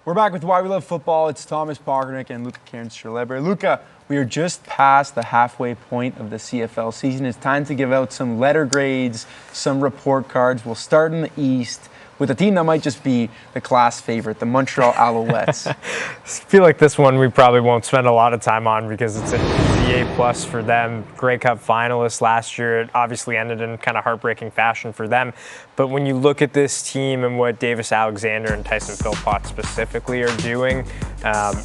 We're back with Why We Love Football. It's Thomas Pockernick and Luca Cairns-Schleber. Luca, we are just past the halfway point of the CFL season. It's time to give out some letter grades, some report cards. We'll start in the East with a team that might just be the class favorite, the Montreal Alouettes. I feel like this one we probably won't spend a lot of time on because it's an easy A+ for them. Grey Cup finalists last year. It obviously ended in kind of heartbreaking fashion for them. But when you look at this team and what Davis Alexander and Tyson Philpott specifically are doing,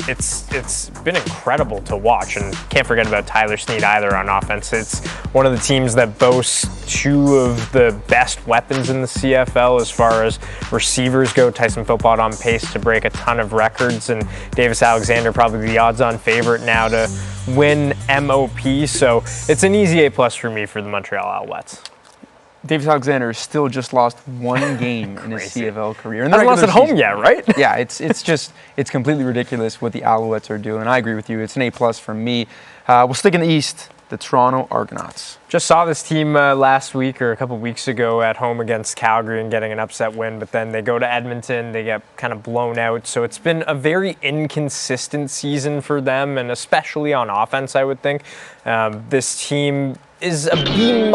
it's been incredible to watch. And can't forget about Tyler Snead either on offense. It's one of the teams that boasts two of the best weapons in the CFL as far as receivers go. Tyson Philpott on pace to break a ton of records, and Davis Alexander probably the odds-on favorite now to win MOP. So it's an easy A+ for me for the Montreal Alouettes. Davis Alexander has still just lost one game in his CFL career. Hasn't lost at home yet, right? Yeah, it's completely ridiculous what the Alouettes are doing. I agree with you. It's an A+ from me. We'll stick in the East. The Toronto Argonauts. Just saw this team last week or a couple weeks ago at home against Calgary and getting an upset win, but then they go to Edmonton, they get kind of blown out. So it's been a very inconsistent season for them, and especially on offense, I would think. This team is a B- in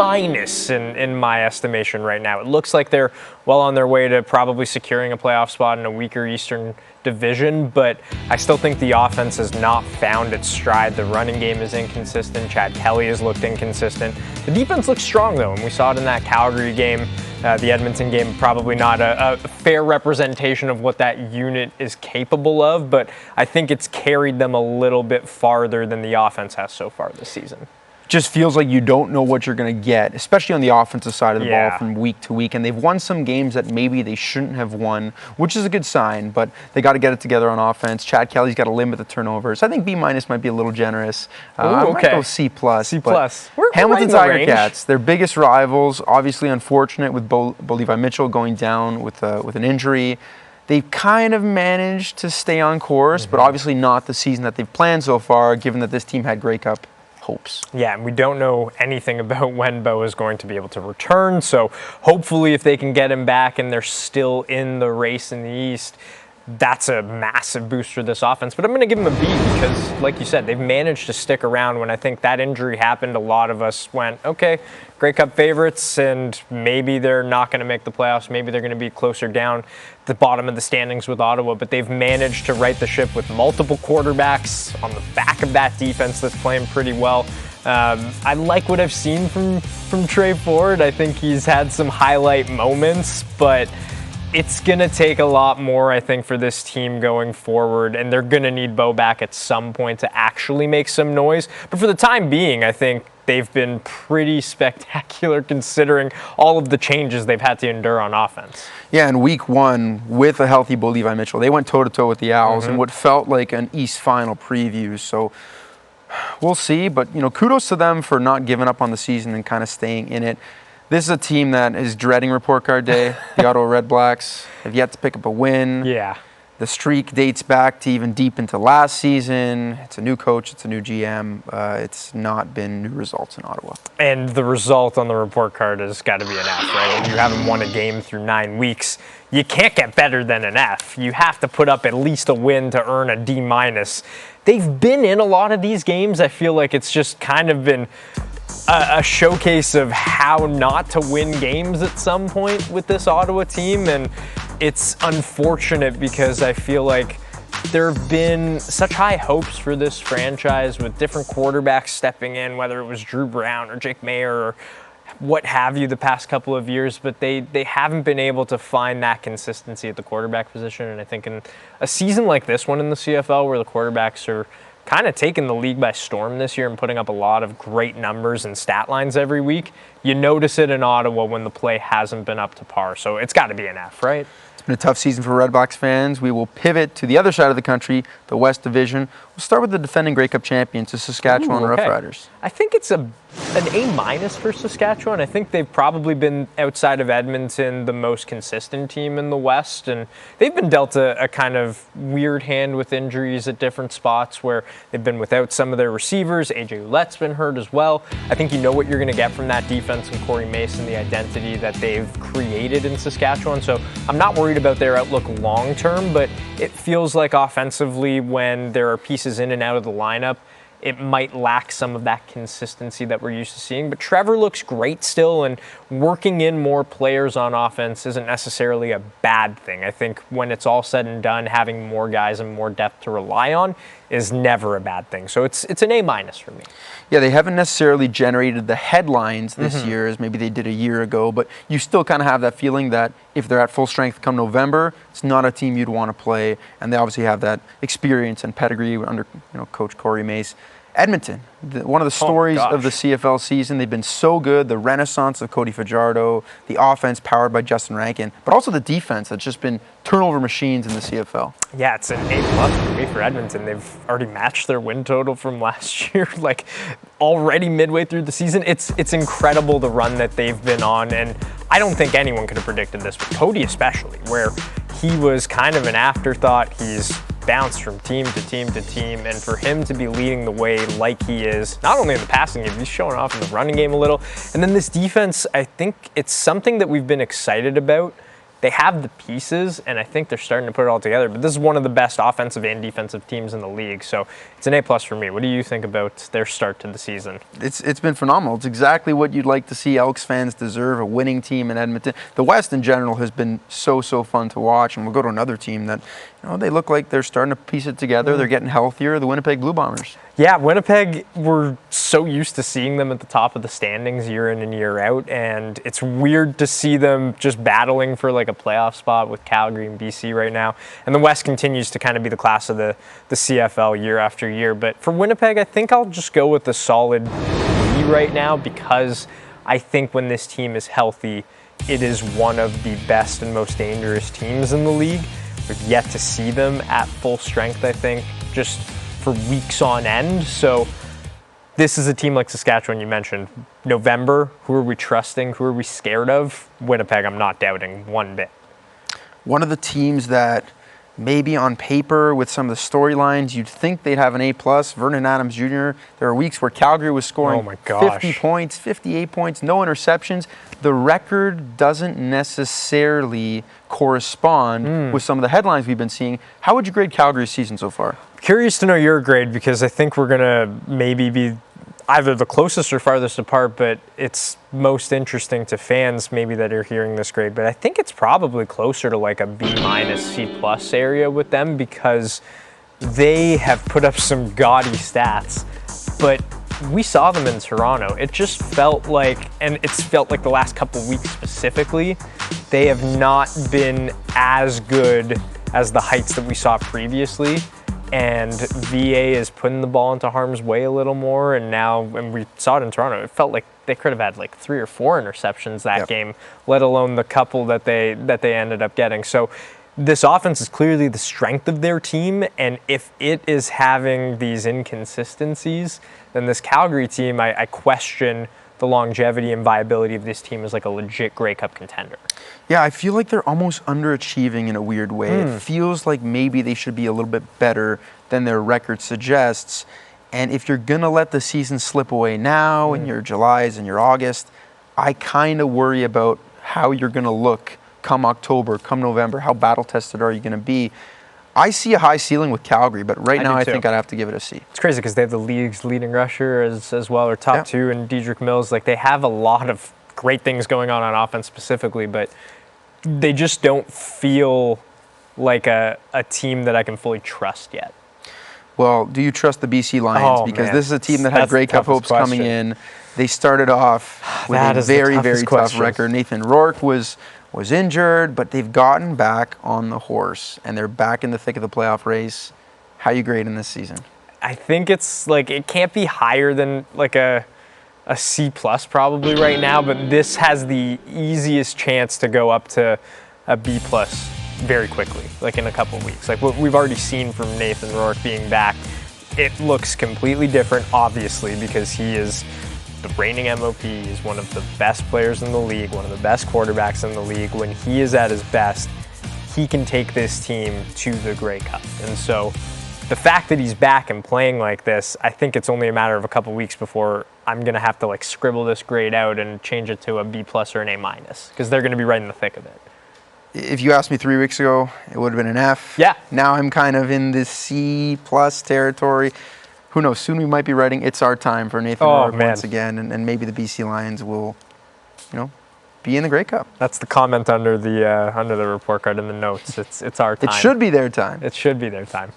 my estimation right now. It looks like they're well on their way to probably securing a playoff spot in a weaker Eastern division, but I still think the offense has not found its stride. The running game is inconsistent. Chad Kelly has looked inconsistent. The defense looks strong though, and we saw it in that Calgary game. The Edmonton game, probably not a fair representation of what that unit is capable of, but I think it's carried them a little bit farther than the offense has so far this season. Just feels like you don't know what you're going to get, especially on the offensive side of the ball from week to week. And they've won some games that maybe they shouldn't have won, which is a good sign, but they got to get it together on offense. Chad Kelly's got to limit the turnovers. I think B- might be a little generous. I might go C+. C+. Hamilton Tiger Cats, their biggest rivals, obviously unfortunate with Bo Levi Mitchell going down with an injury. They've kind of managed to stay on course, but obviously not the season that they've planned so far, given that this team had Grey Cup hopes. Yeah, and we don't know anything about when Bo is going to be able to return, so hopefully if they can get him back and they're still in the race in the East, that's a massive boost for this offense. But I'm going to give them a B because, like you said, they've managed to stick around. When I think that injury happened, a lot of us went, okay, Grey Cup favorites, and maybe they're not going to make the playoffs. Maybe they're going to be closer down the bottom of the standings with Ottawa, but they've managed to right the ship with multiple quarterbacks on the back of that defense that's playing pretty well. I like what I've seen from Trey Ford. I think he's had some highlight moments, but it's going to take a lot more, I think, for this team going forward, and they're going to need Bo back at some point to actually make some noise. But for the time being, I think they've been pretty spectacular considering all of the changes they've had to endure on offense. Yeah, in week one, with a healthy Bo Levi Mitchell, they went toe-to-toe with the Owls in what felt like an East Final preview. So we'll see, but kudos to them for not giving up on the season and kind of staying in it. This is a team that is dreading report card day. The Ottawa Redblacks have yet to pick up a win. Yeah. The streak dates back to even deep into last season. It's a new coach. It's a new GM. It's not been new results in Ottawa. And the result on the report card has got to be an F, right? When you haven't won a game through 9 weeks, you can't get better than an F. You have to put up at least a win to earn a D-. They've been in a lot of these games. I feel like it's just kind of been a showcase of how not to win games at some point with this Ottawa team, and it's unfortunate because I feel like there have been such high hopes for this franchise with different quarterbacks stepping in, whether it was Drew Brown or Jake Mayer or what have you the past couple of years, but they haven't been able to find that consistency at the quarterback position. And I think in a season like this one in the CFL where the quarterbacks are kind of taking the league by storm this year and putting up a lot of great numbers and stat lines every week, you notice it in Ottawa when the play hasn't been up to par. So it's got to be an F, right? It's been a tough season for Redblacks fans. We will pivot to the other side of the country, the West Division. We'll start with the defending Grey Cup champions, the Saskatchewan Roughriders. I think it's an A- for Saskatchewan. I think they've probably been, outside of Edmonton, the most consistent team in the West, and they've been dealt a kind of weird hand with injuries at different spots where they've been without some of their receivers. AJ Ouellette's been hurt as well. I think you know what you're going to get from that defense and Corey Mason, the identity that they've created in Saskatchewan. So I'm not worried about their outlook long term, but it feels like offensively, when there are pieces in and out of the lineup, it might lack some of that consistency that we're used to seeing. But Trevor looks great still, and working in more players on offense isn't necessarily a bad thing. I think when it's all said and done, having more guys and more depth to rely on is never a bad thing. So it's an A- for me. Yeah, they haven't necessarily generated the headlines this year as maybe they did a year ago, but you still kind of have that feeling that if they're at full strength come November, it's not a team you'd want to play, and they obviously have that experience and pedigree under Coach Corey Mace. Edmonton, one of the stories of the CFL season. They've been so good. The renaissance of Cody Fajardo, the offense powered by Justin Rankin, but also the defense that's just been turnover machines in the CFL. Yeah, it's an A+ for me for Edmonton. They've already matched their win total from last year, like already midway through the season. It's incredible the run that they've been on, and I don't think anyone could have predicted this, but Cody especially, where he was kind of an afterthought. He's bounced from team to team to team, and for him to be leading the way like he is, not only in the passing game, he's showing off in the running game a little. And then this defense, I think it's something that we've been excited about. They have the pieces, and I think they're starting to put it all together. But this is one of the best offensive and defensive teams in the league, so it's an A+ for me. What do you think about their start to the season? It's been phenomenal. It's exactly what you'd like to see. Elks fans deserve a winning team in Edmonton. The West in general has been so fun to watch, and we'll go to another team that they look like they're starting to piece it together. They're getting healthier. The Winnipeg Blue Bombers. Yeah, Winnipeg, we're so used to seeing them at the top of the standings year in and year out, and it's weird to see them just battling for like a playoff spot with Calgary and BC right now. And the West continues to kind of be the class of the CFL year after year. But for Winnipeg, I think I'll just go with a solid B right now, because I think when this team is healthy, it is one of the best and most dangerous teams in the league. We've yet to see them at full strength, I think, just for weeks on end. So this is a team like Saskatchewan you mentioned. November, who are we trusting? Who are we scared of? Winnipeg, I'm not doubting one bit. One of the teams that maybe on paper with some of the storylines you'd think they'd have an A+, Vernon Adams Jr. There are weeks where Calgary was scoring 50 points, 58 points, no interceptions. The record doesn't necessarily correspond with some of the headlines we've been seeing. How would you grade Calgary's season so far? Curious to know your grade, because I think we're going to maybe be either the closest or farthest apart, but it's most interesting to fans maybe that are hearing this grade. But I think it's probably closer to like a B-, C+ area with them, because they have put up some gaudy stats. But we saw them in Toronto. It just felt like, and it's felt like the last couple weeks specifically, they have not been as good as the heights that we saw previously. And VA is putting the ball into harm's way a little more, and now, and we saw it in Toronto, it felt like they could have had like 3 or 4 interceptions that game, let alone the couple that they ended up getting. So this offense is clearly the strength of their team, and if it is having these inconsistencies, then this Calgary team, I question the longevity and viability of this team as like a legit Grey Cup contender. Yeah, I feel like they're almost underachieving in a weird way. It feels like maybe they should be a little bit better than their record suggests. And if you're going to let the season slip away now in your Julys and your August, I kind of worry about how you're going to look come October, come November. How battle-tested are you going to be? I see a high ceiling with Calgary, but right now I think I'd have to give it a C. It's crazy because they have the league's leading rusher as well, or top 2, and Dedrick Mills. Like, they have a lot of great things going on offense specifically, but they just don't feel like a team that I can fully trust yet. Well, do you trust the BC Lions? Because this is a team that had Grey Cup hopes coming in. They started off with a very, very tough record. Nathan Rourke was injured, but they've gotten back on the horse, and they're back in the thick of the playoff race. How you grading this season? I think it's like, it can't be higher than like a C+ probably right now, but this has the easiest chance to go up to a B+ very quickly, like in a couple of weeks. Like what we've already seen from Nathan Rourke being back, it looks completely different, obviously, because he is the reigning MOP. He's one of the best players in the league, one of the best quarterbacks in the league. When he is at his best, he can take this team to the Grey Cup. And so the fact that he's back and playing like this, I think it's only a matter of a couple weeks before I'm going to have to like scribble this grade out and change it to a B+ or an A-, because they're going to be right in the thick of it. If you asked me 3 weeks ago, it would have been an F. Yeah. Now I'm kind of in this C+ territory. Who knows? Soon we might be writing "It's Our Time" for Nathan Rourke once again, and maybe the BC Lions will, be in the Grey Cup. That's the comment under the report card in the notes. It's our time. It should be their time. It should be their time.